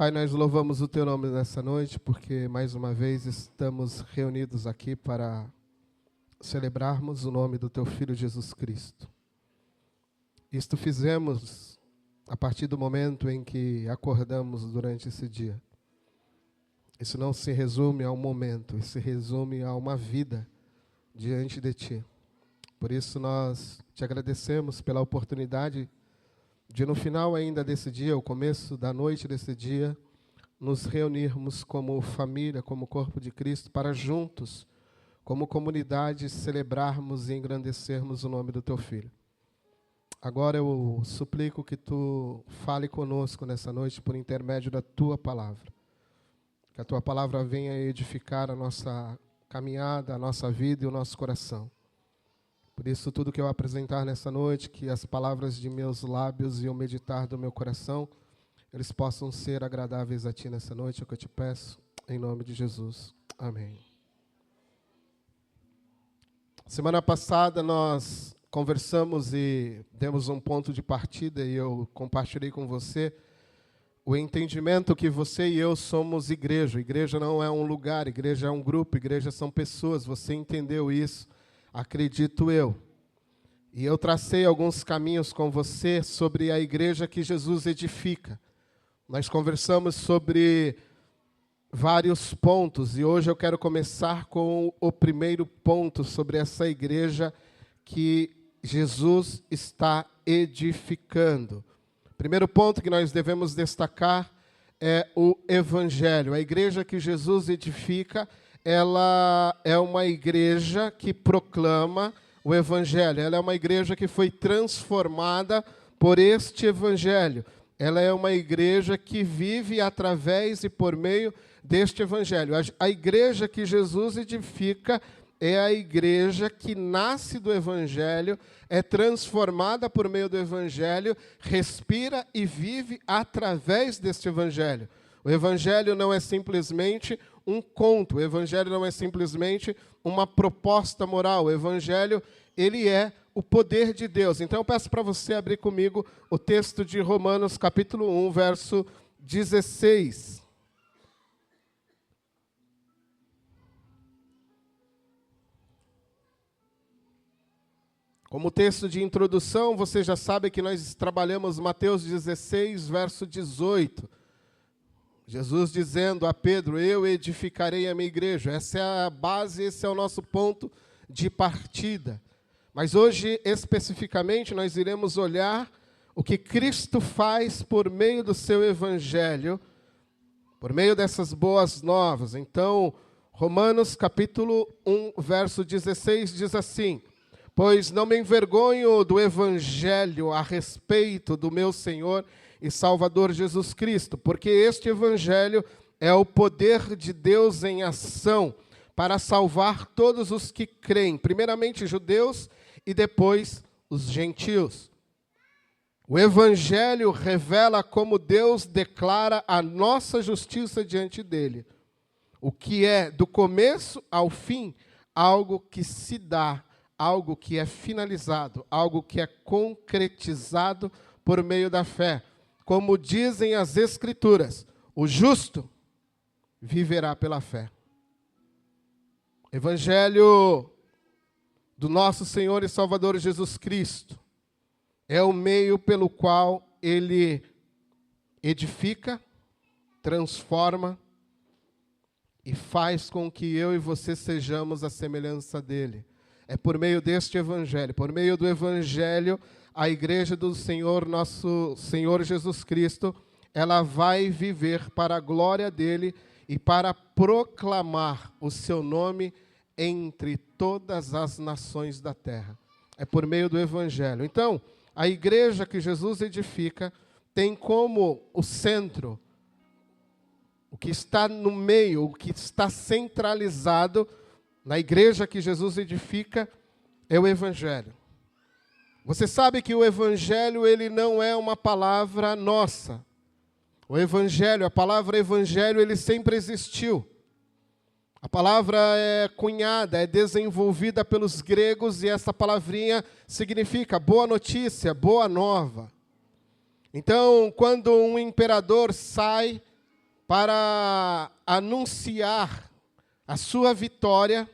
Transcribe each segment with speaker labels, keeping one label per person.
Speaker 1: Pai, nós louvamos o Teu nome nessa noite, porque mais uma vez estamos reunidos aqui para celebrarmos o nome do Teu Filho Jesus Cristo. Isto fizemos a partir do momento em que acordamos durante esse dia. Isso não se resume a um momento, isso se resume a uma vida diante de Ti. Por isso nós Te agradecemos pela oportunidade de no final ainda desse dia, o começo da noite desse dia, nos reunirmos como família, como corpo de Cristo, para juntos, como comunidade, celebrarmos e engrandecermos o nome do Teu Filho. Agora eu suplico que Tu fale conosco nessa noite por intermédio da Tua Palavra. Que a Tua Palavra venha edificar a nossa caminhada, a nossa vida e o nosso coração. Por isso, tudo que eu apresentar nessa noite, que as palavras de meus lábios e o meditar do meu coração, eles possam ser agradáveis a Ti nessa noite, é o que eu Te peço, em nome de Jesus. Amém. Semana passada nós conversamos e demos um ponto de partida e eu compartilhei com você o entendimento que você e eu somos igreja. Igreja não é um lugar, igreja é um grupo, igreja são pessoas. Você entendeu isso? Acredito eu. E eu tracei alguns caminhos com você sobre a igreja que Jesus edifica. Nós conversamos sobre vários pontos e hoje eu quero começar com o primeiro ponto sobre essa igreja que Jesus está edificando. O primeiro ponto que nós devemos destacar é o Evangelho. A igreja que Jesus edifica, ela é uma igreja que proclama o Evangelho. Ela é uma igreja que foi transformada por este Evangelho. Ela é uma igreja que vive através e por meio deste Evangelho. A igreja que Jesus edifica é a igreja que nasce do Evangelho, é transformada por meio do Evangelho, respira e vive através deste Evangelho. O Evangelho não é simplesmente um conto, o Evangelho não é simplesmente uma proposta moral, o Evangelho, ele é o poder de Deus. Então eu peço para você abrir comigo o texto de Romanos capítulo 1, verso 16. Como texto de introdução, você já sabe que nós trabalhamos Mateus 16, verso 18. Jesus dizendo a Pedro, eu edificarei a minha igreja. Essa é a base, esse é o nosso ponto de partida. Mas hoje, especificamente, nós iremos olhar o que Cristo faz por meio do seu Evangelho, por meio dessas boas novas. Então, Romanos capítulo 1, verso 16 diz assim, pois não me envergonho do Evangelho a respeito do meu Senhor e Salvador Jesus Cristo, porque este Evangelho é o poder de Deus em ação para salvar todos os que creem, primeiramente judeus e depois os gentios. O Evangelho revela como Deus declara a nossa justiça diante dele, o que é do começo ao fim algo que se dá, algo que é finalizado, algo que é concretizado por meio da fé. Como dizem as Escrituras, o justo viverá pela fé. Evangelho do nosso Senhor e Salvador Jesus Cristo é o meio pelo qual Ele edifica, transforma e faz com que eu e você sejamos a semelhança dEle. É por meio deste Evangelho, por meio do Evangelho, a igreja do Senhor, nosso Senhor Jesus Cristo, ela vai viver para a glória dEle e para proclamar o seu nome entre todas as nações da terra. É por meio do Evangelho. Então, a igreja que Jesus edifica tem como o centro, o que está no meio, o que está centralizado na igreja que Jesus edifica é o Evangelho. Você sabe que o Evangelho, ele não é uma palavra nossa. O Evangelho, a palavra Evangelho, ele sempre existiu. A palavra é cunhada, é desenvolvida pelos gregos e essa palavrinha significa boa notícia, boa nova. Então, quando um imperador sai para anunciar a sua vitória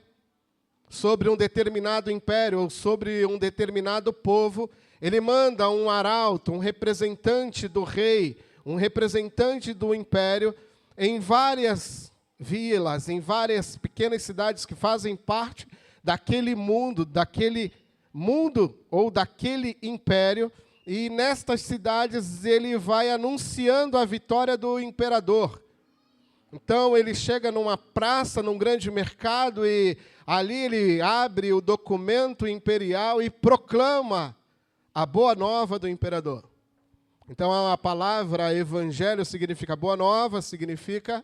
Speaker 1: sobre um determinado império ou sobre um determinado povo. Ele manda um arauto, um representante do rei, um representante do império, em várias vilas, em várias pequenas cidades que fazem parte daquele mundo ou daquele império, e nestas cidades ele vai anunciando a vitória do imperador. Então ele chega numa praça, num grande mercado, e ali ele abre o documento imperial e proclama a boa nova do imperador. Então a palavra evangelho significa boa nova, significa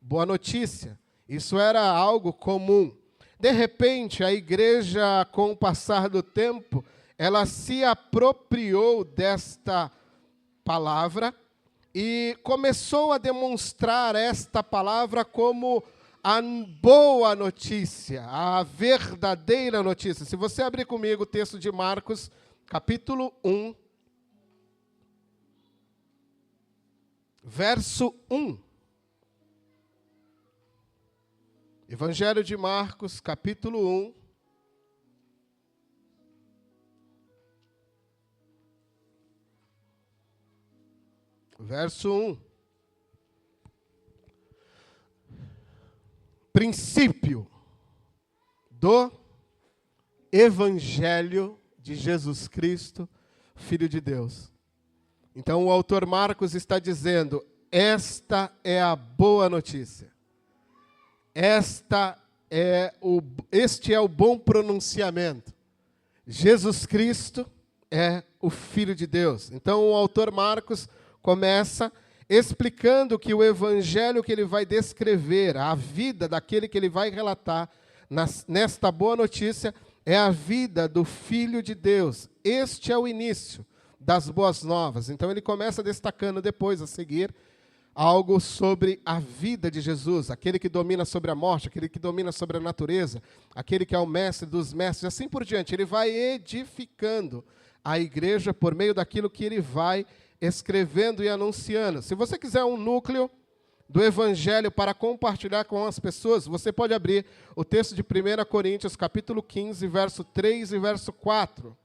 Speaker 1: boa notícia. Isso era algo comum. De repente, a igreja, com o passar do tempo, ela se apropriou desta palavra e começou a demonstrar esta palavra como a boa notícia, a verdadeira notícia. Se você abrir comigo o texto de Marcos, capítulo 1, verso 1. Evangelho de Marcos, capítulo 1, verso 1. Princípio do Evangelho de Jesus Cristo, Filho de Deus. Então o autor Marcos está dizendo, esta é a boa notícia. Este é o bom pronunciamento. Jesus Cristo é o Filho de Deus. Então o autor Marcos começa explicando que o evangelho que ele vai descrever, a vida daquele que ele vai relatar nesta boa notícia, é a vida do Filho de Deus. Este é o início das boas novas. Então ele começa destacando depois, a seguir, algo sobre a vida de Jesus, aquele que domina sobre a morte, aquele que domina sobre a natureza, aquele que é o mestre dos mestres, e assim por diante. Ele vai edificando a igreja por meio daquilo que ele vai escrevendo e anunciando. Se você quiser um núcleo do Evangelho para compartilhar com as pessoas, você pode abrir o texto de 1 Coríntios, capítulo 15, verso 3 e verso 4.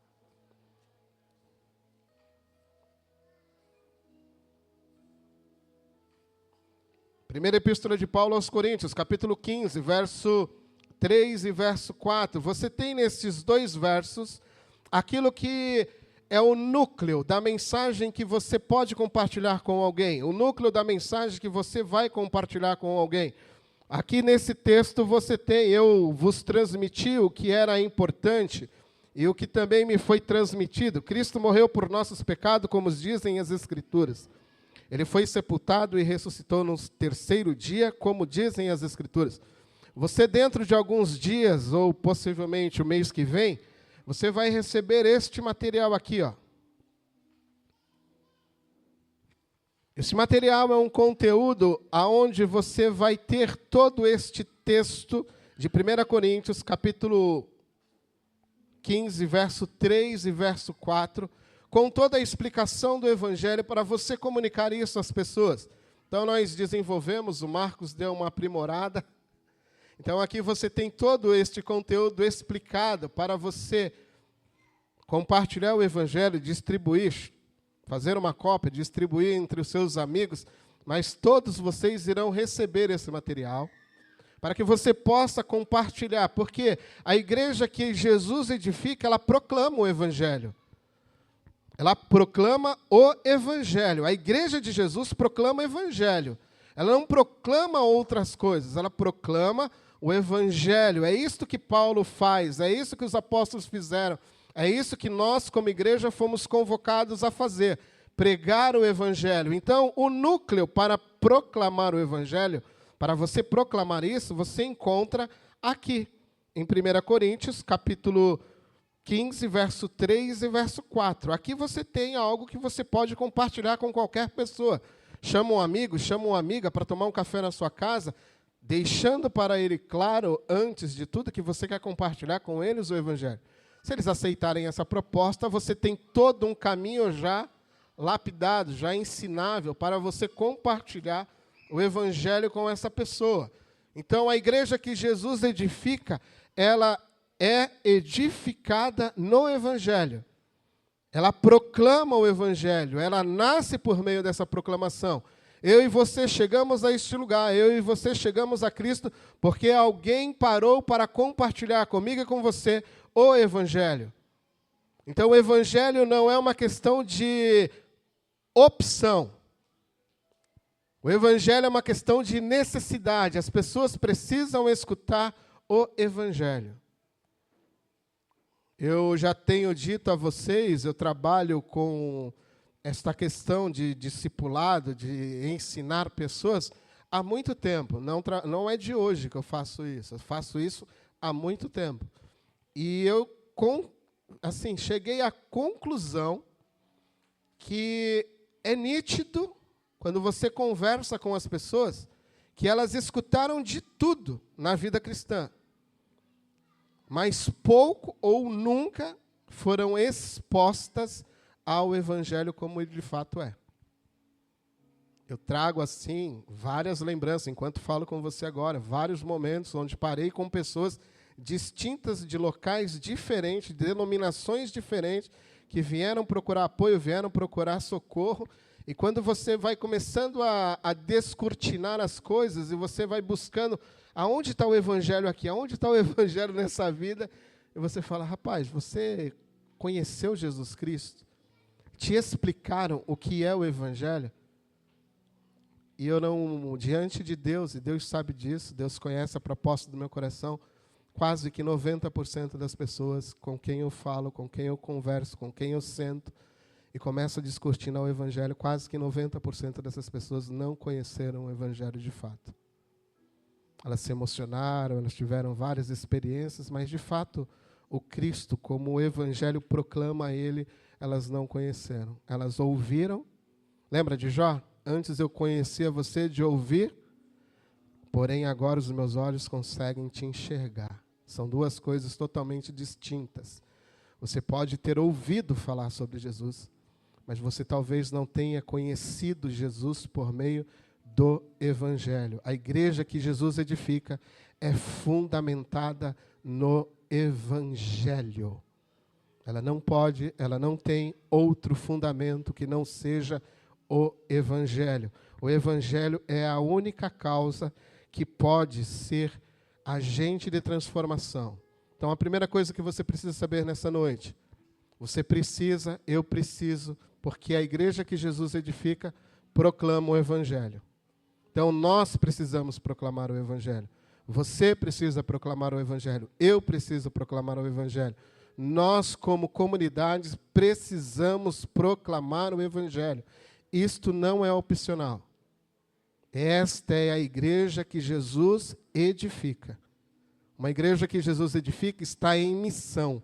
Speaker 1: Primeira Epístola de Paulo aos Coríntios, capítulo 15, verso 3 e verso 4. Você tem nesses dois versos aquilo que é o núcleo da mensagem que você pode compartilhar com alguém, o núcleo da mensagem que você vai compartilhar com alguém. Aqui nesse texto você tem, eu vos transmiti o que era importante e o que também me foi transmitido. Cristo morreu por nossos pecados, como dizem as Escrituras. Ele foi sepultado e ressuscitou no terceiro dia, como dizem as Escrituras. Você, dentro de alguns dias, ou possivelmente o mês que vem, você vai receber este material aqui, ó. Esse material é um conteúdo aonde você vai ter todo este texto de 1 Coríntios, capítulo 15, verso 3 e verso 4, com toda a explicação do Evangelho para você comunicar isso às pessoas. Então, nós desenvolvemos, o Marcos deu uma aprimorada. Então, aqui você tem todo este conteúdo explicado para você compartilhar o Evangelho, distribuir, fazer uma cópia, distribuir entre os seus amigos, mas todos vocês irão receber esse material para que você possa compartilhar, porque a igreja que Jesus edifica, ela proclama o Evangelho. Ela proclama o Evangelho. A igreja de Jesus proclama o Evangelho. Ela não proclama outras coisas, ela proclama o Evangelho. É isso que Paulo faz, é isso que os apóstolos fizeram, é isso que nós, como igreja, fomos convocados a fazer, pregar o Evangelho. Então, o núcleo para proclamar o Evangelho, para você proclamar isso, você encontra aqui, em 1 Coríntios, capítulo 15, verso 3 e verso 4. Aqui você tem algo que você pode compartilhar com qualquer pessoa. Chama um amigo, chama uma amiga para tomar um café na sua casa, deixando para ele claro, antes de tudo, que você quer compartilhar com eles o Evangelho. Se eles aceitarem essa proposta, você tem todo um caminho já lapidado, já ensinável, para você compartilhar o evangelho com essa pessoa. Então, a igreja que Jesus edifica, ela é edificada no evangelho. Ela proclama o evangelho, ela nasce por meio dessa proclamação. Eu e você chegamos a este lugar, eu e você chegamos a Cristo porque alguém parou para compartilhar comigo e com você o evangelho. Então, o evangelho não é uma questão de opção. O evangelho é uma questão de necessidade. As pessoas precisam escutar o evangelho. Eu já tenho dito a vocês, eu trabalho com esta questão de discipulado, de ensinar pessoas há muito tempo. Não é de hoje que eu faço isso há muito tempo. E eu, cheguei à conclusão que é nítido, quando você conversa com as pessoas, que elas escutaram de tudo na vida cristã, mas pouco ou nunca foram expostas ao evangelho como ele de fato é. Eu trago, assim, várias lembranças, enquanto falo com você agora, vários momentos onde parei com pessoas distintas, de locais diferentes, de denominações diferentes, que vieram procurar apoio, vieram procurar socorro. E quando você vai começando a descortinar as coisas, e você vai buscando aonde está o evangelho aqui, aonde está o evangelho nessa vida, e você fala, rapaz, você conheceu Jesus Cristo? Te explicaram o que é o evangelho? E eu não, diante de Deus, e Deus sabe disso, Deus conhece a proposta do meu coração, quase que 90% das pessoas com quem eu falo, com quem eu converso, com quem eu sento, e começo a descortinar o evangelho, quase que 90% dessas pessoas não conheceram o evangelho de fato. Elas se emocionaram, elas tiveram várias experiências, mas de fato, o Cristo, como o evangelho proclama a ele, elas não conheceram. Elas ouviram. Lembra de Jó? Antes eu conhecia você de ouvir, porém agora os meus olhos conseguem te enxergar. São duas coisas totalmente distintas. Você pode ter ouvido falar sobre Jesus, mas você talvez não tenha conhecido Jesus por meio do evangelho. A igreja que Jesus edifica é fundamentada no evangelho. Ela não tem outro fundamento que não seja o evangelho. O evangelho é a única causa que pode ser agente de transformação. Então, a primeira coisa que você precisa saber nessa noite, eu preciso, porque a igreja que Jesus edifica proclama o evangelho. Então, nós precisamos proclamar o evangelho. Você precisa proclamar o evangelho. Eu preciso proclamar o evangelho. Nós, como comunidades, precisamos proclamar o evangelho. Isto não é opcional. Esta é a igreja que Jesus edifica. Uma igreja que Jesus edifica está em missão.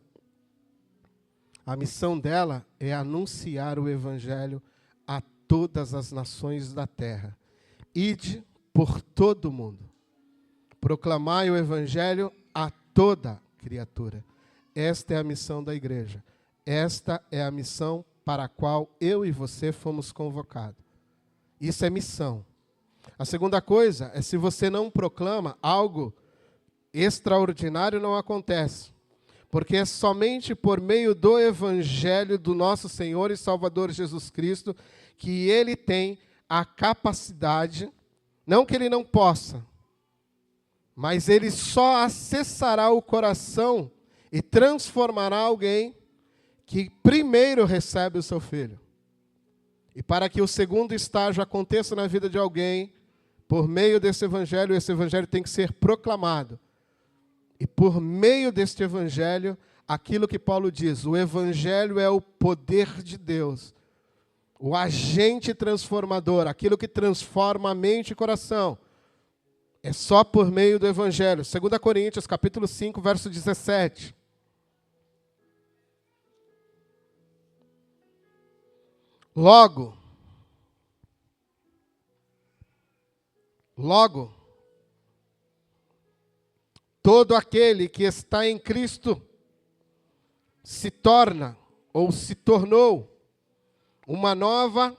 Speaker 1: A missão dela é anunciar o evangelho a todas as nações da terra. Ide por todo o mundo. Proclamai o evangelho a toda criatura. Esta é a missão da igreja. Esta é a missão para a qual eu e você fomos convocados. Isso é missão. A segunda coisa é, se você não proclama, algo extraordinário não acontece. Porque é somente por meio do evangelho do nosso Senhor e Salvador Jesus Cristo que ele tem a capacidade, não que ele não possa, mas ele só acessará o coração e transformará alguém que primeiro recebe o seu filho. E para que o segundo estágio aconteça na vida de alguém, por meio desse evangelho, esse evangelho tem que ser proclamado. E por meio deste evangelho, aquilo que Paulo diz, o evangelho é o poder de Deus, o agente transformador, aquilo que transforma a mente e coração. É só por meio do evangelho. 2 Coríntios, capítulo 5, verso 17. Logo, todo aquele que está em Cristo se torna ou se tornou uma nova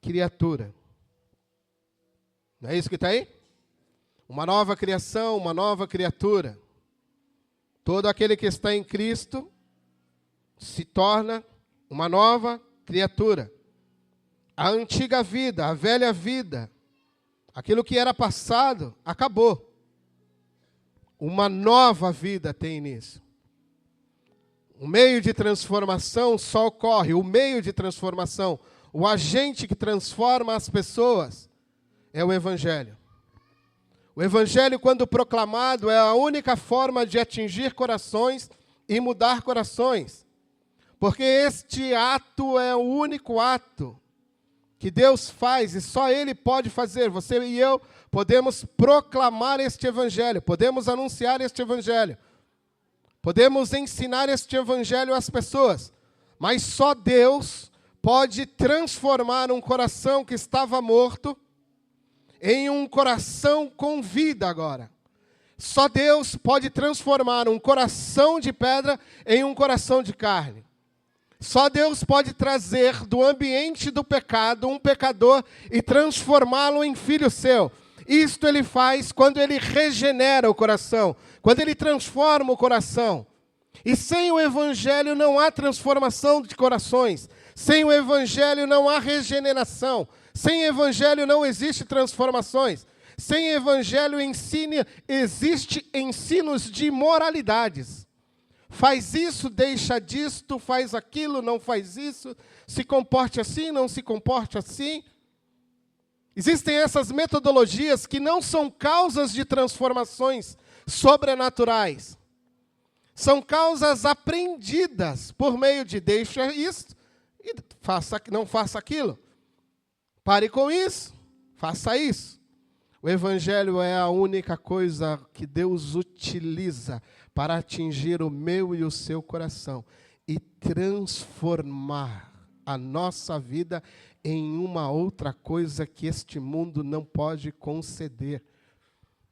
Speaker 1: criatura. Não é isso que está aí? Uma nova criação, uma nova criatura. Todo aquele que está em Cristo se torna uma nova criatura. A antiga vida, a velha vida, aquilo que era passado, acabou. Uma nova vida tem início. O meio de transformação só ocorre, o meio de transformação, o agente que transforma as pessoas é o Evangelho. O Evangelho, quando proclamado, é a única forma de atingir corações e mudar corações. Porque este ato é o único ato que Deus faz e só Ele pode fazer. Você e eu podemos proclamar este Evangelho, podemos anunciar este Evangelho, podemos ensinar este Evangelho às pessoas, mas só Deus pode transformar um coração que estava morto em um coração com vida agora. Só Deus pode transformar um coração de pedra em um coração de carne. Só Deus pode trazer do ambiente do pecado um pecador e transformá-lo em filho seu. Isto Ele faz quando Ele regenera o coração, quando Ele transforma o coração. E sem o Evangelho não há transformação de corações. Sem o Evangelho não há regeneração. Sem Evangelho não existe transformações. Sem Evangelho existe ensinos de moralidades. Faz isso, deixa disto, faz aquilo, não faz isso, se comporte assim, não se comporte assim. Existem essas metodologias que não são causas de transformações sobrenaturais. São causas aprendidas por meio de deixa isso e não faça aquilo. Pare com isso, faça isso. O Evangelho é a única coisa que Deus utiliza para atingir o meu e o seu coração e transformar a nossa vida em uma outra coisa que este mundo não pode conceder.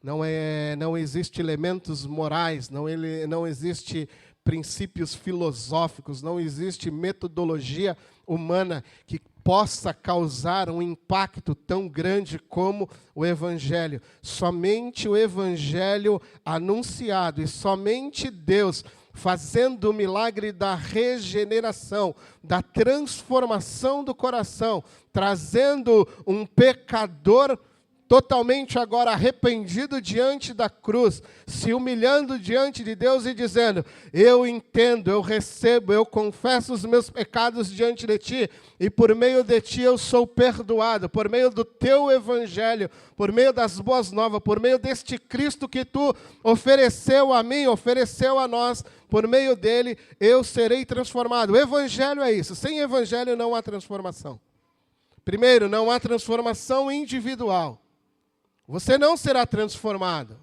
Speaker 1: Não existe elementos morais, não existe princípios filosóficos, não existe metodologia humana que possa causar um impacto tão grande como o Evangelho. Somente o Evangelho anunciado e somente Deus fazendo o milagre da regeneração, da transformação do coração, trazendo um pecador totalmente agora arrependido diante da cruz, se humilhando diante de Deus e dizendo: eu entendo, eu recebo, eu confesso os meus pecados diante de Ti, e por meio de Ti eu sou perdoado, por meio do Teu Evangelho, por meio das boas novas, por meio deste Cristo que Tu ofereceu a mim, ofereceu a nós, por meio dele eu serei transformado. O Evangelho é isso, sem Evangelho não há transformação. Primeiro, não há transformação individual. Você não será transformado.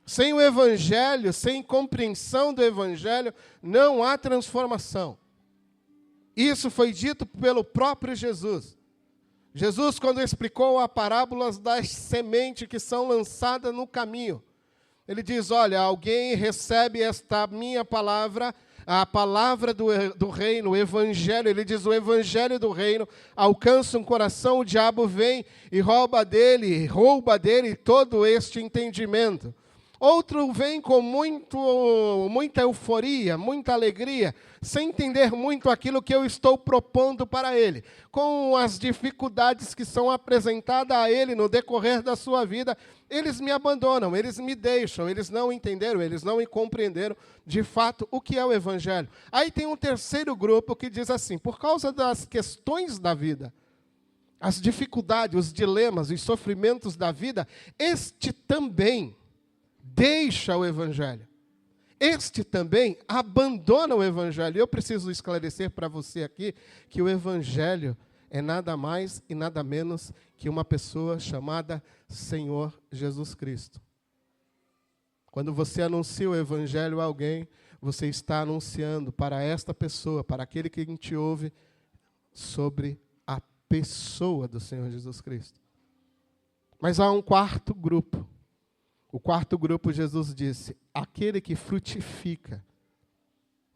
Speaker 1: Sem o Evangelho, sem compreensão do Evangelho, não há transformação. Isso foi dito pelo próprio Jesus. Jesus, quando explicou a parábola das sementes que são lançadas no caminho, ele diz: olha, alguém recebe esta minha palavra, a palavra do reino, o Evangelho, ele diz: o Evangelho do reino alcança um coração, o diabo vem e rouba dele todo este entendimento. Outro vem com muita euforia, muita alegria, sem entender muito aquilo que eu estou propondo para ele. Com as dificuldades que são apresentadas a ele no decorrer da sua vida, eles me abandonam, eles me deixam, eles não entenderam, eles não compreenderam de fato o que é o Evangelho. Aí tem um terceiro grupo que diz assim: por causa das questões da vida, as dificuldades, os dilemas, os sofrimentos da vida, este também deixa o Evangelho. Este também abandona o Evangelho. Eu preciso esclarecer para você aqui que o Evangelho é nada mais e nada menos que uma pessoa chamada Senhor Jesus Cristo. Quando você anuncia o Evangelho a alguém, você está anunciando para esta pessoa, para aquele que te ouve, sobre a pessoa do Senhor Jesus Cristo. Mas há um quarto grupo. O quarto grupo, Jesus disse: aquele que frutifica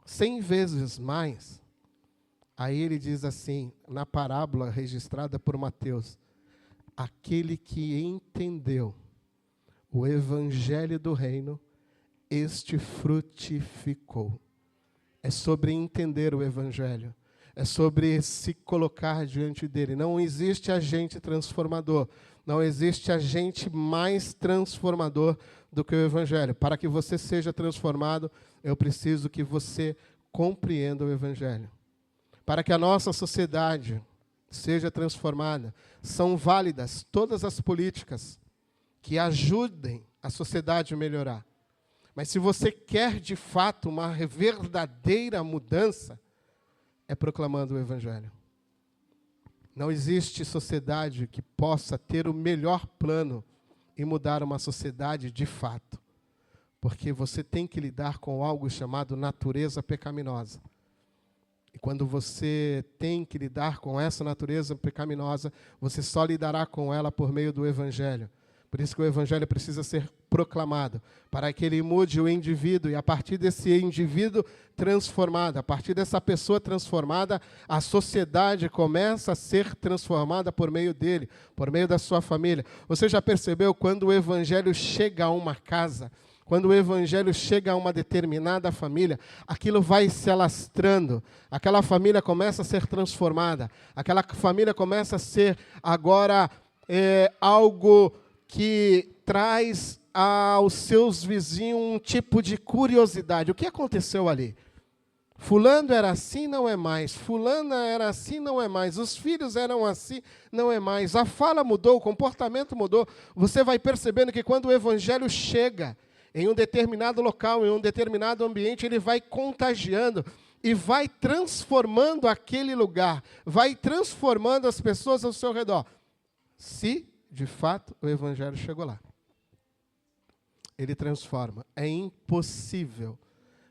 Speaker 1: 100 vezes mais. Aí ele diz assim, na parábola registrada por Mateus: aquele que entendeu o evangelho do reino, este frutificou. É sobre entender o evangelho. É sobre se colocar diante dele. Não existe agente transformador. Não existe agente mais transformador do que o evangelho. Para que você seja transformado, eu preciso que você compreenda o evangelho. Para que a nossa sociedade seja transformada, são válidas todas as políticas que ajudem a sociedade a melhorar. Mas se você quer, de fato, uma verdadeira mudança, é proclamando o evangelho. Não existe sociedade que possa ter o melhor plano e mudar uma sociedade de fato. Porque você tem que lidar com algo chamado natureza pecaminosa. E quando você tem que lidar com essa natureza pecaminosa, você só lidará com ela por meio do evangelho. Por isso que o evangelho precisa ser proclamado, para que ele mude o indivíduo, e a partir desse indivíduo transformado, a partir dessa pessoa transformada, a sociedade começa a ser transformada por meio dele, por meio da sua família. Você já percebeu quando o evangelho chega a uma casa, quando o evangelho chega a uma determinada família, aquilo vai se alastrando, aquela família começa a ser transformada, aquela família começa a ser agora algo que traz aos seus vizinhos um tipo de curiosidade. O que aconteceu ali? Fulano era assim, não é mais. Fulana era assim, não é mais. Os filhos eram assim, não é mais. A fala mudou, o comportamento mudou. Você vai percebendo que quando o evangelho chega em um determinado local, em um determinado ambiente, ele vai contagiando e vai transformando aquele lugar, vai transformando as pessoas ao seu redor. Se, de fato, o evangelho chegou lá. Ele transforma. É impossível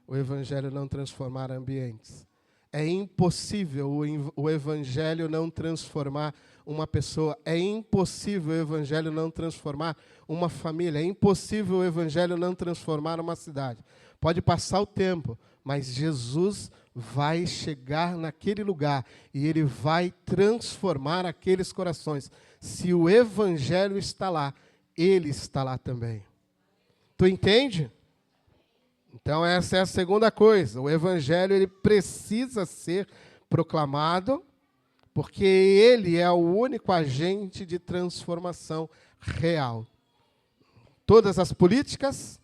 Speaker 1: o evangelho não transformar ambientes. É impossível o evangelho não transformar uma pessoa. É impossível o evangelho não transformar uma família. É impossível o evangelho não transformar uma cidade. Pode passar o tempo, mas Jesus vai chegar naquele lugar e ele vai transformar aqueles corações. Se o evangelho está lá, ele está lá também. Tu entende? Então essa é a segunda coisa. O evangelho ele precisa ser proclamado, porque ele é o único agente de transformação real. Todas as políticas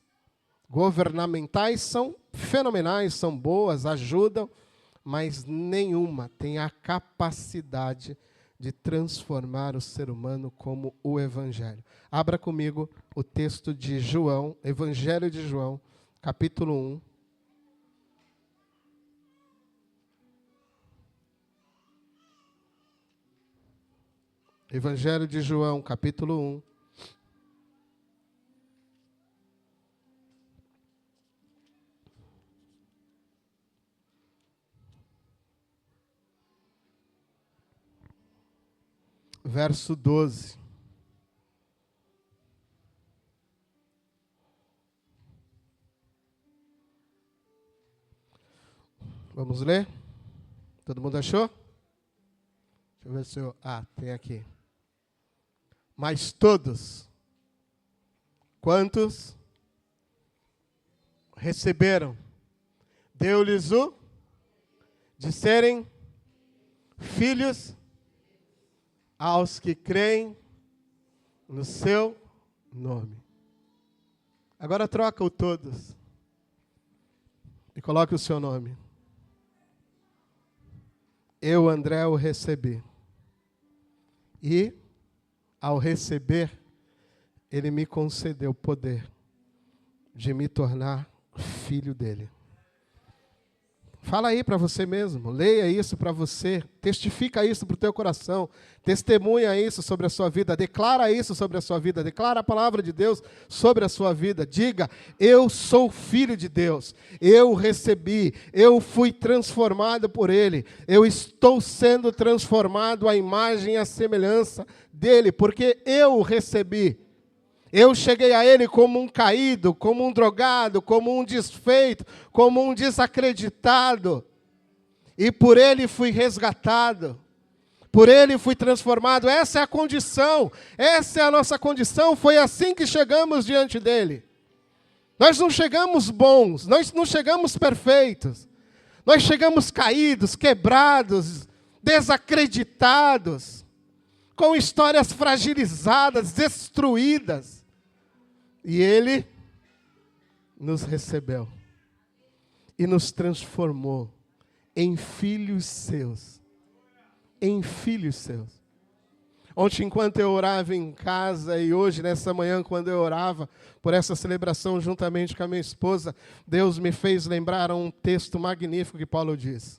Speaker 1: governamentais são fenomenais, são boas, ajudam, mas nenhuma tem a capacidade de transformar o ser humano como o evangelho. Abra comigo o texto de João, Evangelho de João, capítulo 1. Evangelho de João, capítulo 1. Verso 12. Vamos ler? Todo mundo achou? Deixa eu ver se eu... tem aqui. Mas todos, quantos receberam, deu-lhes o de serem filhos aos que creem no seu nome. Agora troca o todos e coloque o seu nome. Eu, André, o recebi. E, ao receber, ele me concedeu o poder de me tornar filho dele. Fala aí para você mesmo, leia isso para você, testifica isso para o teu coração, testemunha isso sobre a sua vida, declara isso sobre a sua vida, declara a palavra de Deus sobre a sua vida. Diga, eu sou filho de Deus, eu recebi, eu fui transformado por Ele, eu estou sendo transformado à imagem e à semelhança dEle, porque eu o recebi. Eu cheguei a Ele como um caído, como um drogado, como um desfeito, como um desacreditado. E por Ele fui resgatado. Por Ele fui transformado. Essa é a condição. Essa é a nossa condição. Foi assim que chegamos diante dEle. Nós não chegamos bons. Nós não chegamos perfeitos. Nós chegamos caídos, quebrados, desacreditados, com histórias fragilizadas, destruídas. E Ele nos recebeu e nos transformou em filhos seus. Em filhos seus. Ontem, enquanto eu orava em casa, e hoje, nessa manhã, quando eu orava por essa celebração juntamente com a minha esposa, Deus me fez lembrar um texto magnífico que Paulo diz.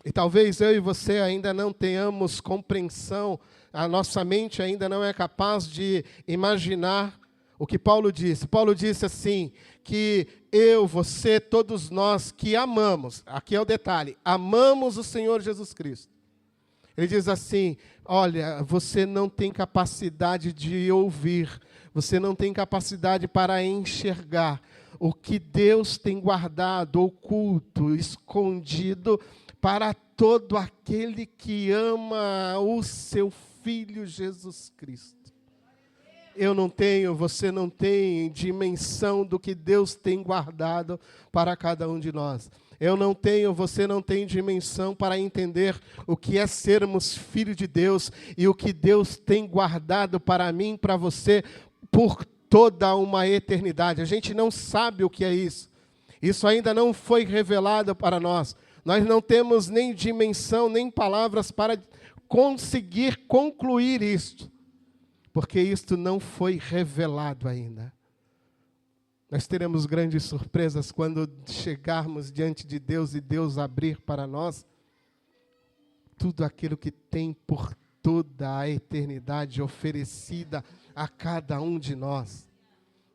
Speaker 1: E talvez eu e você ainda não tenhamos compreensão, a nossa mente ainda não é capaz de imaginar o que Paulo disse. Paulo disse assim, que eu, você, todos nós que amamos, aqui é o detalhe, amamos o Senhor Jesus Cristo. Ele diz assim, olha, você não tem capacidade de ouvir, você não tem capacidade para enxergar o que Deus tem guardado, oculto, escondido, para todo aquele que ama o seu Filho Jesus Cristo. Eu não tenho, você não tem dimensão do que Deus tem guardado para cada um de nós. Eu não tenho, você não tem dimensão para entender o que é sermos filhos de Deus e o que Deus tem guardado para mim, para você, por toda uma eternidade. A gente não sabe o que é isso. Isso ainda não foi revelado para nós. Nós não temos nem dimensão, nem palavras para conseguir concluir isto, porque isto não foi revelado ainda. Nós teremos grandes surpresas quando chegarmos diante de Deus e Deus abrir para nós tudo aquilo que tem por toda a eternidade oferecida a cada um de nós.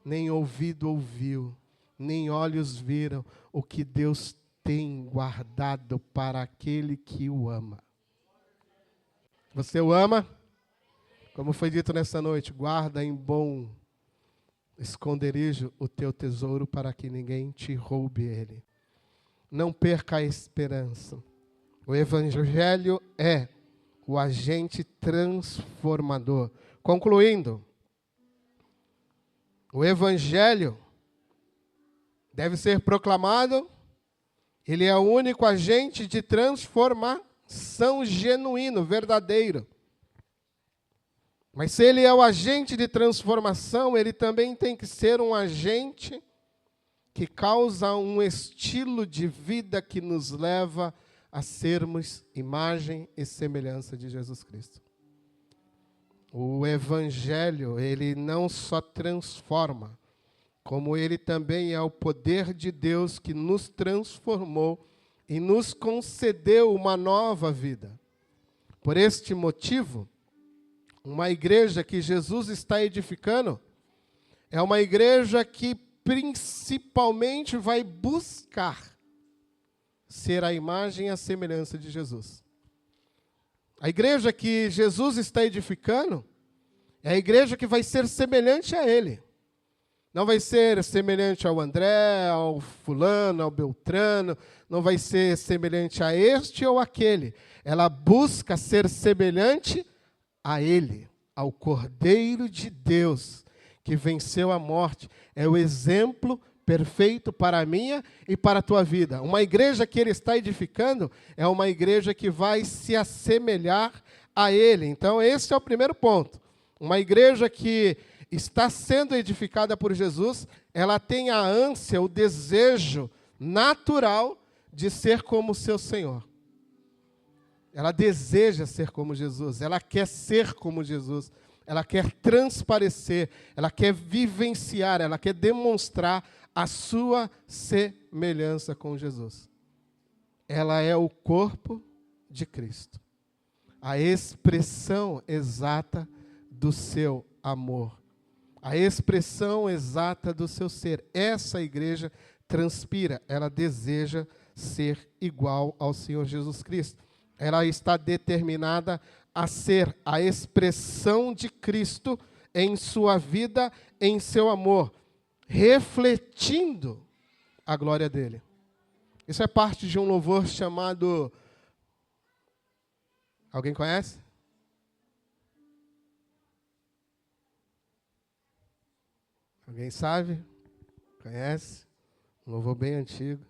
Speaker 1: Nem ouvido ouviu, nem olhos viram o que Deus tem guardado para aquele que o ama. Você o ama? Como foi dito nessa noite, guarda em bom esconderijo o teu tesouro para que ninguém te roube ele. Não perca a esperança. O Evangelho é o agente transformador. Concluindo, o Evangelho deve ser proclamado. Ele é o único agente de transformação genuíno, verdadeiro. Mas se ele é o agente de transformação, ele também tem que ser um agente que causa um estilo de vida que nos leva a sermos imagem e semelhança de Jesus Cristo. O Evangelho, ele não só transforma, como ele também é o poder de Deus que nos transformou e nos concedeu uma nova vida. Por este motivo, uma igreja que Jesus está edificando é uma igreja que principalmente vai buscar ser a imagem e a semelhança de Jesus. A igreja que Jesus está edificando é a igreja que vai ser semelhante a Ele. Não vai ser semelhante ao André, ao fulano, ao Beltrano, não vai ser semelhante a este ou aquele. Ela busca ser semelhante a Ele, ao Cordeiro de Deus, que venceu a morte. É o exemplo perfeito para a minha e para a tua vida. Uma igreja que Ele está edificando é uma igreja que vai se assemelhar a Ele. Então, esse é o primeiro ponto. Uma igreja que está sendo edificada por Jesus, ela tem a ânsia, o desejo natural de ser como o seu Senhor. Ela deseja ser como Jesus, ela quer ser como Jesus, ela quer transparecer, ela quer vivenciar, ela quer demonstrar a sua semelhança com Jesus. Ela é o corpo de Cristo, a expressão exata do seu amor, a expressão exata do seu ser. Essa igreja transpira, ela deseja ser igual ao Senhor Jesus Cristo. Ela está determinada a ser a expressão de Cristo em sua vida, em seu amor, refletindo a glória dele. Isso é parte de um louvor chamado Alguém conhece? Alguém sabe? Conhece? Um louvor bem antigo,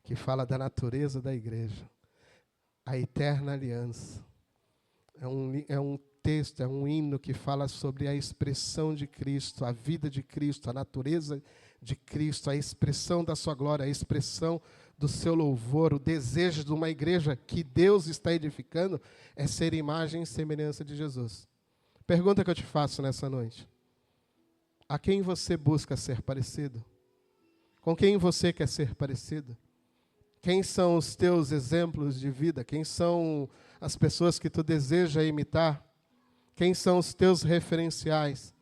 Speaker 1: que fala da natureza da igreja. A eterna aliança. É um texto, é um hino que fala sobre a expressão de Cristo, a vida de Cristo, a natureza de Cristo, a expressão da sua glória, a expressão do seu louvor. O desejo de uma igreja que Deus está edificando é ser imagem e semelhança de Jesus. Pergunta que eu te faço nessa noite. A quem você busca ser parecido? Com quem você quer ser parecido? Quem são os teus exemplos de vida? Quem são as pessoas que tu deseja imitar? Quem são os teus referenciais?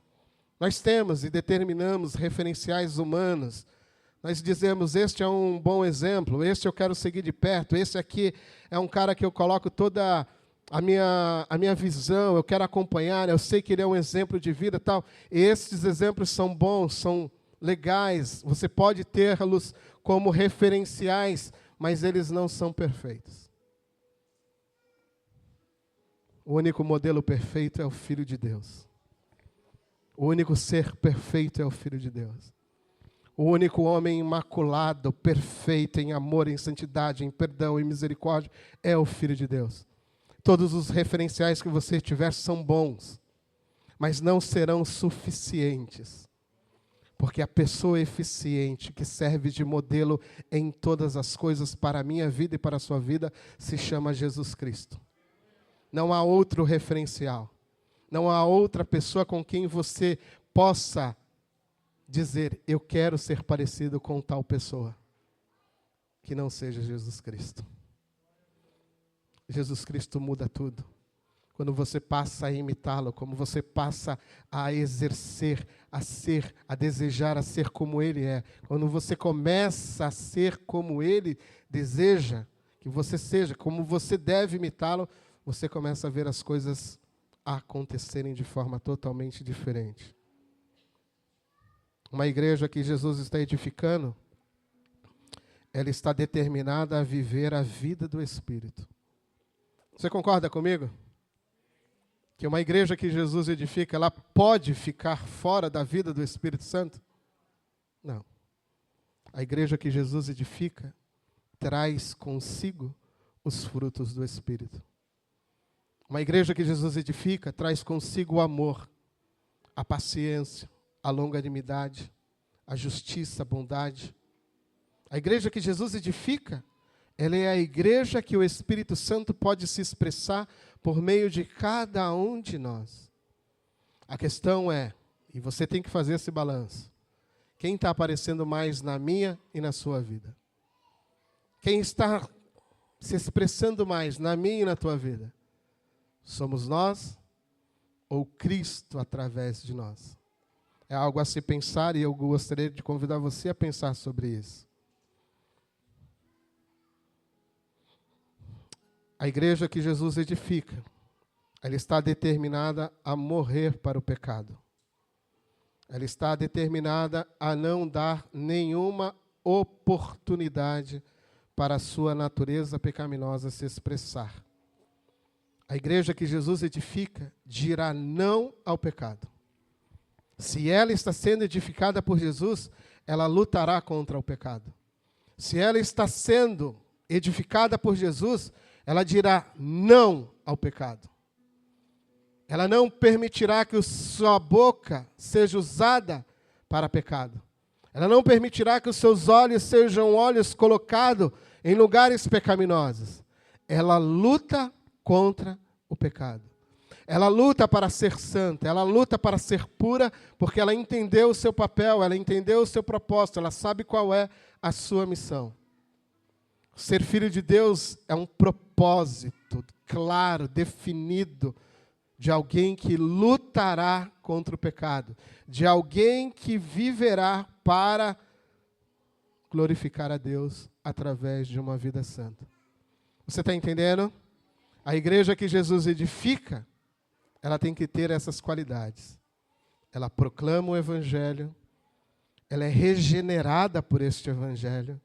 Speaker 1: Nós temos e determinamos referenciais humanos. Nós dizemos, este é um bom exemplo, este eu quero seguir de perto, este aqui é um cara que eu coloco toda a minha visão, eu quero acompanhar, eu sei que ele é um exemplo de vida, tal. E esses exemplos são bons, são legais, você pode tê-los como referenciais, mas eles não são perfeitos. O único modelo perfeito é o Filho de Deus. O único ser perfeito é o Filho de Deus. O único homem imaculado, perfeito em amor, em santidade, em perdão, em misericórdia, é o Filho de Deus. Todos os referenciais que você tiver são bons, mas não serão suficientes. Porque a pessoa eficiente, que serve de modelo em todas as coisas para a minha vida e para a sua vida, se chama Jesus Cristo. Não há outro referencial. Não há outra pessoa com quem você possa dizer, eu quero ser parecido com tal pessoa, que não seja Jesus Cristo. Jesus Cristo muda tudo. Quando você passa a imitá-lo, como você passa a exercer, a ser, a desejar a ser como Ele é. Quando você começa a ser como Ele deseja que você seja, como você deve imitá-lo, você começa a ver as coisas acontecerem de forma totalmente diferente. Uma igreja que Jesus está edificando, ela está determinada a viver a vida do Espírito. Você concorda comigo? Que uma igreja que Jesus edifica, ela pode ficar fora da vida do Espírito Santo? Não. A igreja que Jesus edifica traz consigo os frutos do Espírito. Uma igreja que Jesus edifica traz consigo o amor, a paciência, a longanimidade, a justiça, a bondade. A igreja que Jesus edifica, ela é a igreja que o Espírito Santo pode se expressar por meio de cada um de nós. A questão é, e você tem que fazer esse balanço, quem está aparecendo mais na minha e na sua vida? Quem está se expressando mais na minha e na tua vida? Somos nós ou Cristo através de nós? É algo a se pensar e eu gostaria de convidar você a pensar sobre isso. A igreja que Jesus edifica, ela está determinada a morrer para o pecado. Ela está determinada a não dar nenhuma oportunidade para a sua natureza pecaminosa se expressar. A igreja que Jesus edifica dirá não ao pecado. Se ela está sendo edificada por Jesus, ela lutará contra o pecado. Se ela está sendo edificada por Jesus, ela dirá não ao pecado. Ela não permitirá que sua boca seja usada para pecado. Ela não permitirá que os seus olhos sejam olhos colocados em lugares pecaminosos. Ela luta contra o pecado. Ela luta para ser santa, ela luta para ser pura, porque ela entendeu o seu papel, ela entendeu o seu propósito, ela sabe qual é a sua missão. Ser filho de Deus é um propósito claro, definido, de alguém que lutará contra o pecado, de alguém que viverá para glorificar a Deus através de uma vida santa. Você está entendendo? A igreja que Jesus edifica, ela tem que ter essas qualidades. Ela proclama o Evangelho, ela é regenerada por este Evangelho,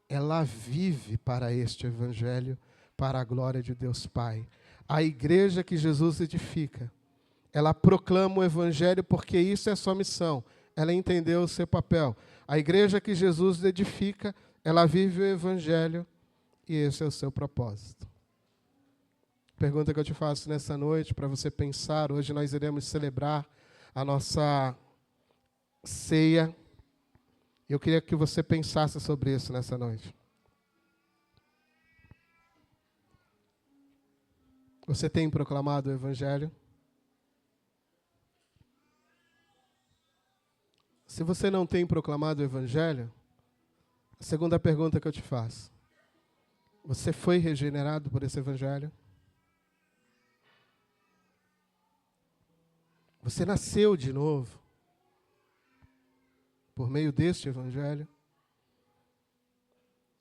Speaker 1: ela vive para este Evangelho, para a glória de Deus Pai. A igreja que Jesus edifica, ela proclama o evangelho porque isso é sua missão. Ela entendeu o seu papel. A igreja que Jesus edifica, ela vive o evangelho e esse é o seu propósito. Pergunta que eu te faço nessa noite para você pensar. Hoje nós iremos celebrar a nossa ceia. Eu queria que você pensasse sobre isso nessa noite. Você tem proclamado o evangelho? Se você não tem proclamado o evangelho, a segunda pergunta que eu te faço: você foi regenerado por esse evangelho? Você nasceu de novo por meio deste evangelho?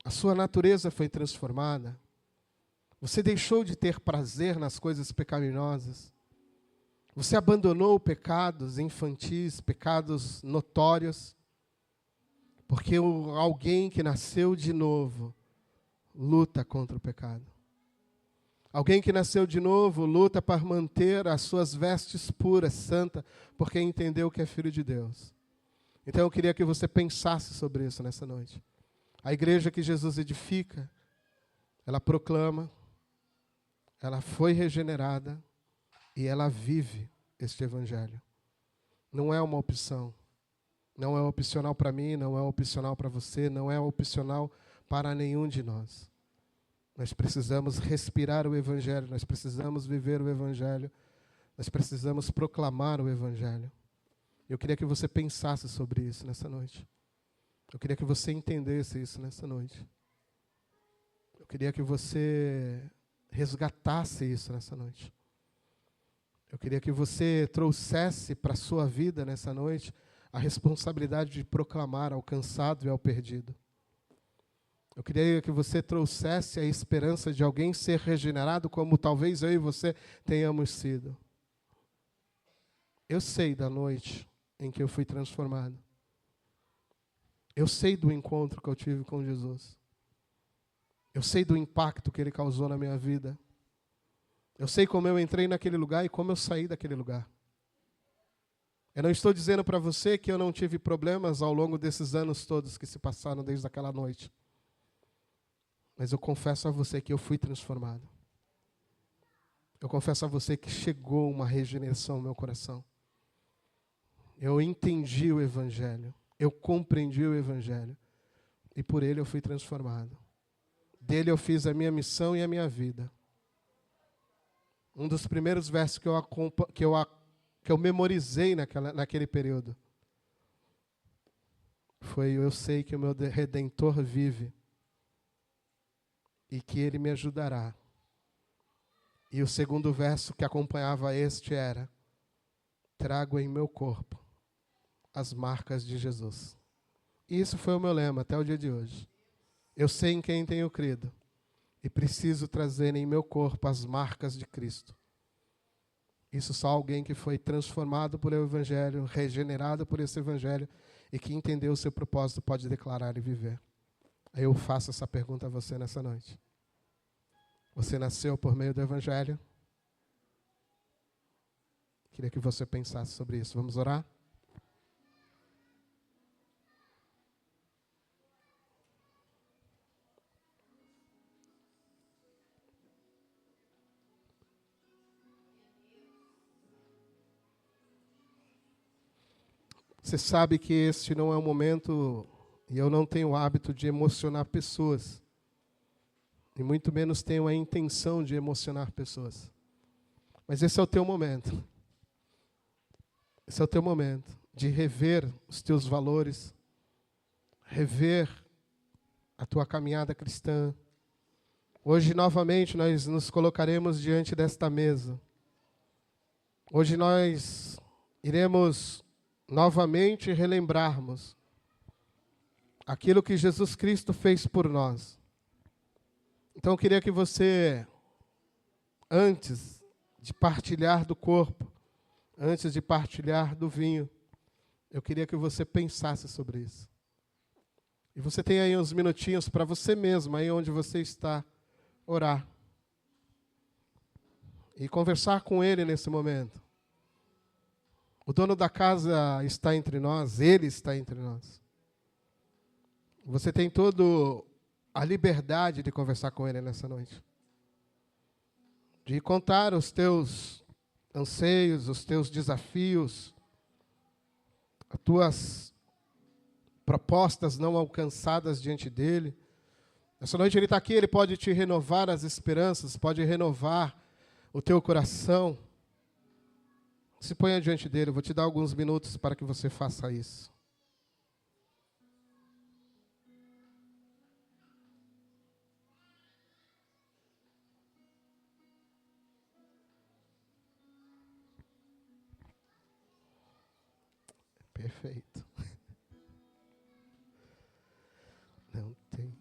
Speaker 1: A sua natureza foi transformada? Você deixou de ter prazer nas coisas pecaminosas? Você abandonou pecados infantis, pecados notórios? Porque alguém que nasceu de novo luta contra o pecado. Alguém que nasceu de novo luta para manter as suas vestes puras, santas, porque entendeu que é filho de Deus. Então eu queria que você pensasse sobre isso nessa noite. A igreja que Jesus edifica, ela proclama, ela foi regenerada e ela vive este evangelho. Não é uma opção. Não é opcional para mim, não é opcional para você, não é opcional para nenhum de nós. Nós precisamos respirar o evangelho, nós precisamos viver o evangelho, nós precisamos proclamar o evangelho. Eu queria que você pensasse sobre isso nessa noite. Eu queria que você entendesse isso nessa noite. Eu queria que você resgatasse isso nessa noite. Eu queria que você trouxesse para a sua vida nessa noite a responsabilidade de proclamar ao cansado e ao perdido. Eu queria que você trouxesse a esperança de alguém ser regenerado como talvez eu e você tenhamos sido. Eu sei da noite em que eu fui transformado. Eu sei do encontro que eu tive com Jesus. Eu sei do impacto que Ele causou na minha vida. Eu sei como eu entrei naquele lugar e como eu saí daquele lugar. Eu não estou dizendo para você que eu não tive problemas ao longo desses anos todos que se passaram desde aquela noite. Mas eu confesso a você que eu fui transformado. Eu confesso a você que chegou uma regeneração no meu coração. Eu entendi o evangelho. Eu compreendi o evangelho. E por ele eu fui transformado. Dele eu fiz a minha missão e a minha vida. Um dos primeiros versos que eu memorizei naquele período foi: eu sei que o meu Redentor vive e que Ele me ajudará. E o segundo verso que acompanhava este era: trago em meu corpo as marcas de Jesus. E isso foi o meu lema até o dia de hoje. Eu sei em quem tenho crido e preciso trazer em meu corpo as marcas de Cristo. Isso só alguém que foi transformado por o Evangelho, regenerado por esse Evangelho e que entendeu o seu propósito pode declarar e viver. Aí eu faço essa pergunta a você nessa noite. Você nasceu por meio do Evangelho? Queria que você pensasse sobre isso. Vamos orar? Você sabe que este não é um momento, e eu não tenho o hábito de emocionar pessoas. E muito menos tenho a intenção de emocionar pessoas. Mas esse é o teu momento. Esse é o teu momento de rever os teus valores, rever a tua caminhada cristã. Hoje, novamente, nós nos colocaremos diante desta mesa. Hoje nós iremos novamente relembrarmos aquilo que Jesus Cristo fez por nós. Então eu queria que você, antes de partilhar do corpo, antes de partilhar do vinho, eu queria que você pensasse sobre isso. E você tem aí uns minutinhos para você mesmo, aí onde você está, orar. e conversar com Ele nesse momento. O dono da casa está entre nós, Ele está entre nós. Você tem toda a liberdade de conversar com Ele nessa noite. De contar os teus anseios, os teus desafios, as tuas propostas não alcançadas diante dEle. Essa noite Ele está aqui, Ele pode te renovar as esperanças, pode renovar o teu coração. Se ponha diante dEle, eu vou te dar alguns minutos para que você faça isso. Perfeito. Não tem.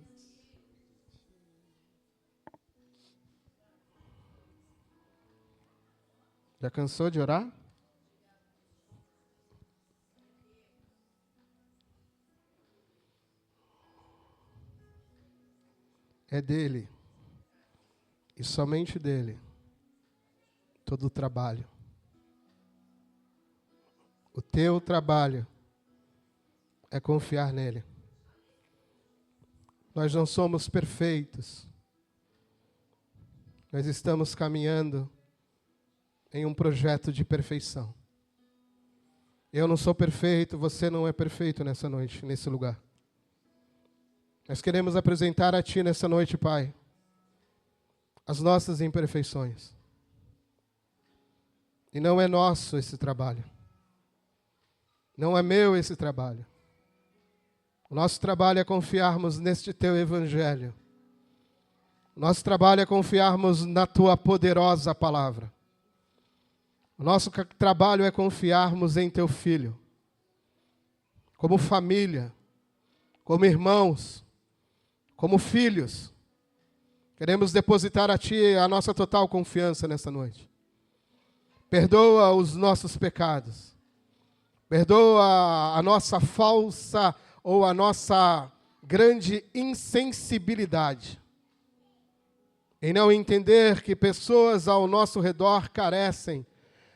Speaker 1: Já cansou de orar? É dele, e somente dele, todo o trabalho. O teu trabalho é confiar nele. Nós não somos perfeitos. Nós estamos caminhando em um projeto de perfeição. Eu não sou perfeito, você não é perfeito nessa noite, nesse lugar. Nós queremos apresentar a Ti nessa noite, Pai, as nossas imperfeições. E não é nosso esse trabalho. Não é meu esse trabalho. O nosso trabalho é confiarmos neste Teu Evangelho. O nosso trabalho é confiarmos na Tua poderosa palavra. O nosso trabalho é confiarmos em Teu Filho. Como família, como irmãos, como filhos, queremos depositar a Ti a nossa total confiança nessa noite. Perdoa os nossos pecados. Perdoa a nossa falsa ou a nossa grande insensibilidade em não entender que pessoas ao nosso redor carecem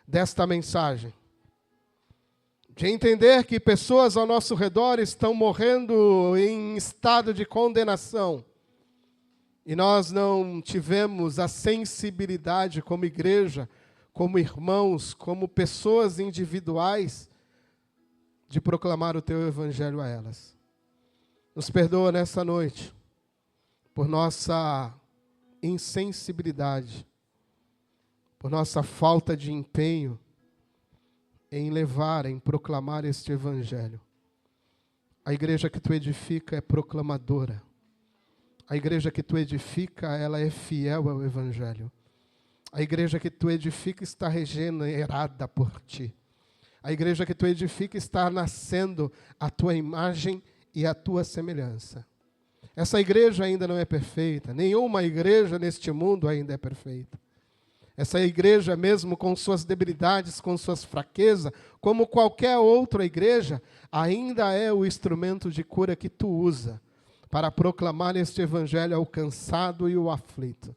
Speaker 1: desta mensagem. De entender que pessoas ao nosso redor estão morrendo em estado de condenação. E nós não tivemos a sensibilidade como igreja, como irmãos, como pessoas individuais, de proclamar o Teu Evangelho a elas. Nos perdoa nessa noite, por nossa insensibilidade, por nossa falta de empenho, em levar, em proclamar este Evangelho. A igreja que Tu edifica é proclamadora. A igreja que Tu edifica, ela é fiel ao Evangelho. A igreja que Tu edifica está regenerada por Ti. A igreja que Tu edifica está nascendo a Tua imagem e a Tua semelhança. Essa igreja ainda não é perfeita. Nenhuma igreja neste mundo ainda é perfeita. Essa igreja, mesmo com suas debilidades, com suas fraquezas, como qualquer outra igreja, ainda é o instrumento de cura que Tu usa para proclamar este Evangelho ao cansado e ao aflito.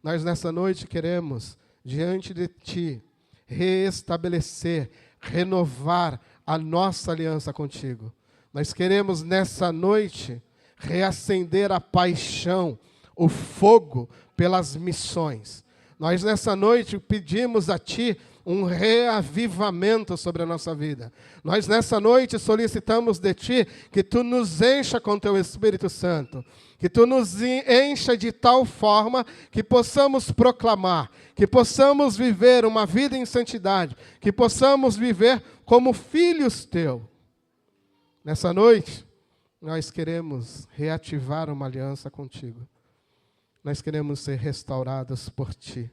Speaker 1: Nós nessa noite queremos, diante de Ti, reestabelecer, renovar a nossa aliança contigo. Nós queremos nessa noite reacender a paixão, o fogo pelas missões. Nós nessa noite pedimos a Ti um reavivamento sobre a nossa vida. Nós nessa noite solicitamos de Ti que Tu nos encha com Teu Espírito Santo. Que Tu nos encha de tal forma que possamos proclamar, que possamos viver uma vida em santidade, que possamos viver como filhos Teus. Nessa noite, nós queremos reativar uma aliança contigo. Nós queremos ser restaurados por Ti.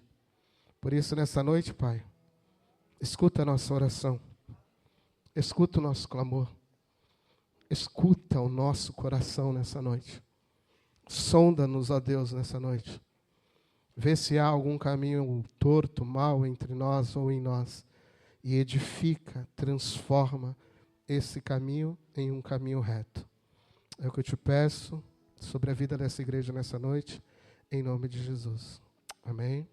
Speaker 1: Por isso, nessa noite, Pai, escuta a nossa oração. Escuta o nosso clamor. Escuta o nosso coração nessa noite. Sonda-nos, ó Deus, nessa noite. Vê se há algum caminho torto, mau entre nós ou em nós. E edifica, transforma esse caminho em um caminho reto. É o que eu te peço sobre a vida dessa igreja nessa noite, em nome de Jesus. Amém.